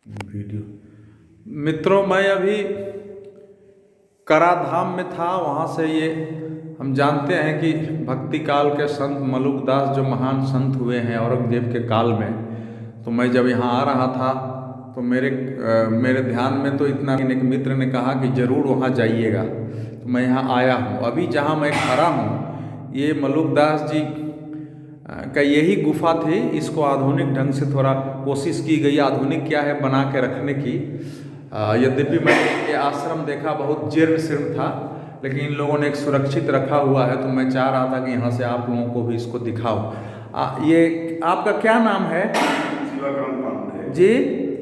Video. मित्रों, मैं अभी कराधाम में था। वहाँ से ये हम जानते हैं कि भक्ति काल के संत मलुकदास जो महान संत हुए हैं औरंगजेब के काल में, तो मैं जब यहाँ आ रहा था तो मेरे ध्यान में तो इतना, एक मित्र ने कहा कि ज़रूर वहाँ जाइएगा, तो मैं यहाँ आया हूँ। अभी जहाँ मैं खड़ा हूँ ये मलुकदास जी का यही गुफा थी। इसको आधुनिक ढंग से थोड़ा कोशिश की गई, आधुनिक क्या है बना के रखने की। यद्यपि मैंने ये आश्रम देखा बहुत जीर्ण शीर्ण था, लेकिन इन लोगों ने एक सुरक्षित रखा हुआ है, तो मैं चाह रहा था कि यहाँ से आप लोगों को भी इसको दिखाओ। ये आपका क्या नाम है? शिवाकांत पांडे जी,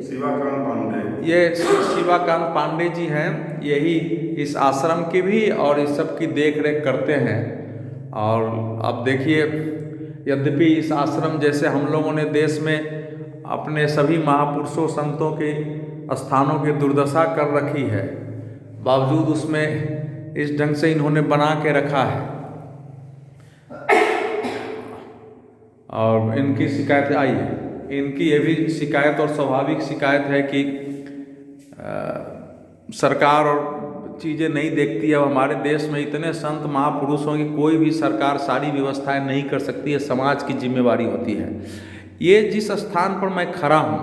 शिवाकांत पांडे। ये शिवाकांत पांडे जी हैं। यही इस आश्रम की भी और इस सब की देख रेख करते हैं। और अब देखिए, यद्यपि इस आश्रम जैसे हम लोगों ने देश में अपने सभी महापुरुषों संतों के स्थानों की दुर्दशा कर रखी है, बावजूद उसमें इस ढंग से इन्होंने बना के रखा है। और इनकी शिकायत आई है, इनकी ये भी शिकायत और स्वाभाविक शिकायत है कि सरकार और चीज़ें नहीं देखती है। अब हमारे देश में इतने संत महापुरुषों की कोई भी सरकार सारी व्यवस्थाएं नहीं कर सकती है, समाज की जिम्मेवारी होती है। ये जिस स्थान पर मैं खड़ा हूँ,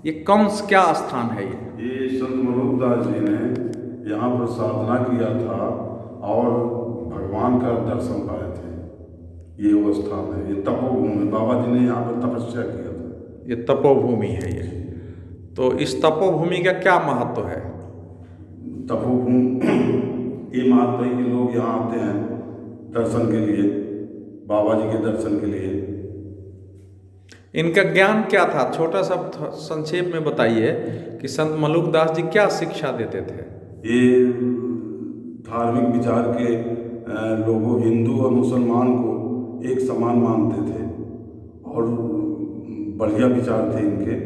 ये क्या स्थान है? ये संत मलुकदास जी ने यहाँ पर साधना किया था और भगवान का दर्शन पाए थे। ये वो स्थान है, ये तपोभूमि। बाबा जी ने यहाँ पर तपस्या किया था। ये तपोभूमि है ये। तो इस तपोभूमि का क्या महत्व है? तपोभूमि ये महत्व है कि लोग यहाँ आते हैं दर्शन के लिए, बाबा जी के दर्शन के लिए। इनका ज्ञान क्या था? छोटा सा संक्षेप में बताइए कि संत मलुकदास जी क्या शिक्षा देते थे? ये धार्मिक विचार के लोगों, हिंदू और मुसलमान को एक समान मानते थे और बढ़िया विचार थे इनके।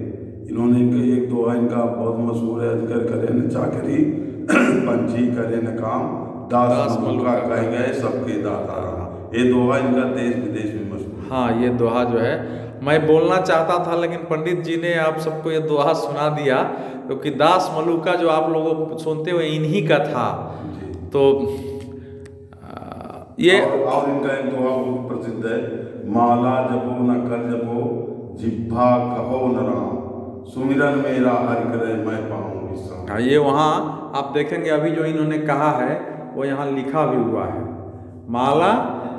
इन्होंने एक दोहा इनका बहुत मशहूर है, अजगर करे न चाकरी पंछी करे न काम, दास मलुका कहे गए सबके दाता राम। ये दोहा इनका देश विदेश में मशहूर। हाँ, ये दोहा जो है मैं बोलना चाहता था, लेकिन पंडित जी ने आप सबको ये दोहा सुना दिया, क्योंकि दास मलुका जो आप लोगों सुनते हुए इन्हीं का था। तो ये और इनका एक दोहा बहुत प्रसिद्ध है, माला जपो न कर जपो जिह्वा कहो न राम, सुमिरन मेरा हरि करे मैं पाऊं विश्राम। हाँ, ये वहाँ आप देखेंगे अभी जो इन्होंने कहा है वो यहाँ लिखा भी हुआ है, माला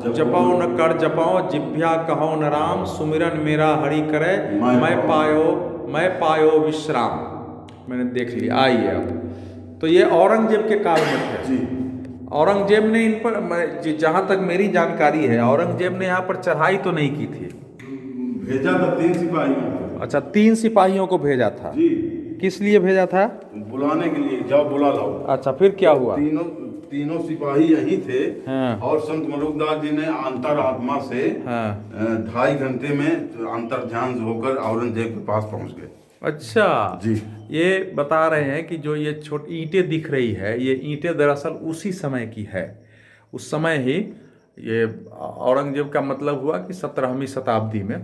जपाओ न कर जपाओ जिह्वा कहो न राम, सुमिरन मेरा हरि करे मैं पायो विश्राम। मैंने देख लिया। आइए अब, तो ये औरंगजेब के काल में थे जी। औरंगजेब ने इन पर, जहाँ तक मेरी जानकारी है, औरंगजेब ने यहाँ पर चढ़ाई तो नहीं की थी। भेजा था 3 सिपाहियों। अच्छा, 3 सिपाहियों को भेजा था जी। किस लिए भेजा था? बुलाने के लिए, जाओ बुला लाओ। अच्छा, फिर क्या हुआ? तीनों सिपाही यही थे। हाँ। और संत मलुकदास जी ने अंतरात्मा से हाँ। 2.5 घंटे में अंतर्ध्यान होकर औरंगजेब के पास पहुंच गए। अच्छा जी। ये बता रहे हैं कि जो ये छोटी ईंटें दिख रही है, ये ईंटें दरअसल उसी समय की है। उस समय ही ये औरंगजेब का मतलब हुआ कि 17वीं शताब्दी में,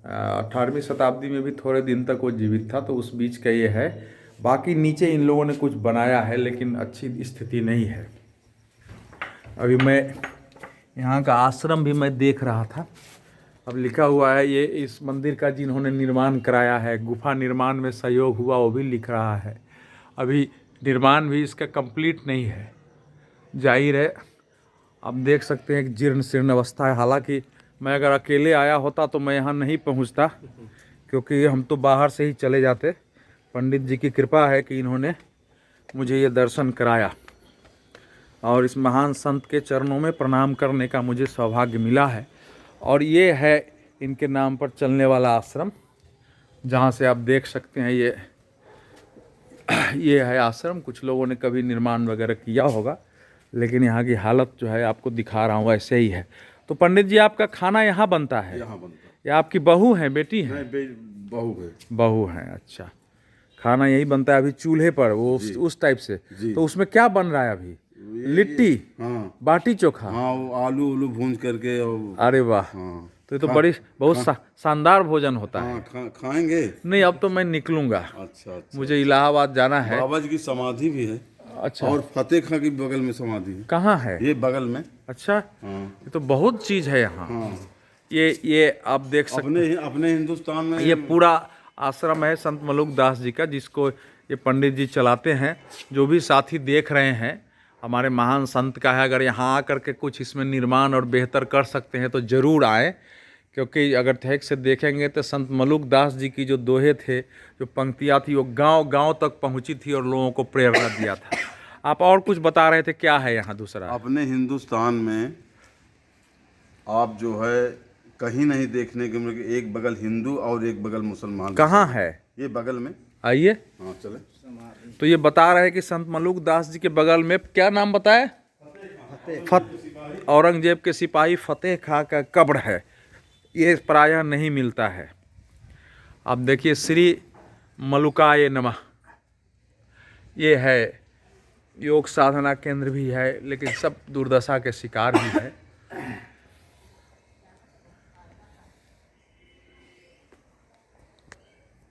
18वीं शताब्दी में भी थोड़े दिन तक वो जीवित था, तो उस बीच का ये है। बाकी नीचे इन लोगों ने कुछ बनाया है, लेकिन अच्छी स्थिति नहीं है। अभी मैं यहाँ का आश्रम भी मैं देख रहा था। अब लिखा हुआ है ये इस मंदिर का जिन्होंने निर्माण कराया है, गुफा निर्माण में सहयोग हुआ, वो भी लिख रहा है। अभी निर्माण भी इसका कंप्लीट नहीं है, जाहिर है। आप देख सकते हैं एक जीर्ण शीर्ण अवस्था है। हालांकि मैं अगर अकेले आया होता तो मैं यहाँ नहीं पहुँचता, क्योंकि हम तो बाहर से ही चले जाते। पंडित जी की कृपा है कि इन्होंने मुझे ये दर्शन कराया और इस महान संत के चरणों में प्रणाम करने का मुझे सौभाग्य मिला है। और ये है इनके नाम पर चलने वाला आश्रम, जहाँ से आप देख सकते हैं ये है आश्रम। कुछ लोगों ने कभी निर्माण वगैरह किया होगा, लेकिन यहाँ की हालत जो है आपको दिखा रहा हूँ ऐसे ही है। तो पंडित जी, आपका खाना यहाँ बनता है? यहाँ बनता है। या आपकी बहू है, बेटी है? बहू है। बहू है, अच्छा। खाना यही बनता है अभी चूल्हे पर, वो उस टाइप से। तो उसमें क्या बन रहा है अभी? लिट्टी? हाँ। बाटी चोखा? हाँ, वो आलू भूंज करके। अरे वाह। हाँ। तो ये तो बड़ी बहुत शानदार भोजन होता है। हाँ, खाएंगे? नहीं, अब तो मैं निकलूंगा, अच्छा अच्छा। मुझे इलाहाबाद जाना है। बाबा जी की समाधि भी है। अच्छा, और फतेह खां की बगल में समाधि है। कहाँ है? ये बगल में। अच्छा, हाँ ये तो बहुत चीज़ है यहाँ। हाँ। ये आप देख सकते अपने हिंदुस्तान में ये पूरा आश्रम है संत मलुक दास जी का, जिसको ये पंडित जी चलाते हैं। जो भी साथी देख रहे हैं, हमारे महान संत का है। अगर यहाँ आकर के कुछ इसमें निर्माण और बेहतर कर सकते हैं तो ज़रूर आए, क्योंकि अगर ठेक से देखेंगे तो संत मलुक दास जी की जो दोहे थे, जो पंक्तियाँ थी, वो गांव गांव तक पहुंची थी और लोगों को प्रेरणा दिया था। आप और कुछ बता रहे थे, क्या है यहाँ दूसरा? अपने हिंदुस्तान में आप जो है कहीं नहीं देखने के मिलेंगे, एक बगल हिंदू और एक बगल मुसलमान। कहाँ है? ये बगल में। आइए। हाँ चले। तो ये बता रहे हैं कि संत मलुक दास जी के बगल में, क्या नाम बताए? औरंगजेब के सिपाही फतेह खां का कब्र है। ये प्रायः नहीं मिलता है। अब देखिए, श्री मलुकाय नमः, ये है योग साधना केंद्र भी है, लेकिन सब दुर्दशा के शिकार भी है।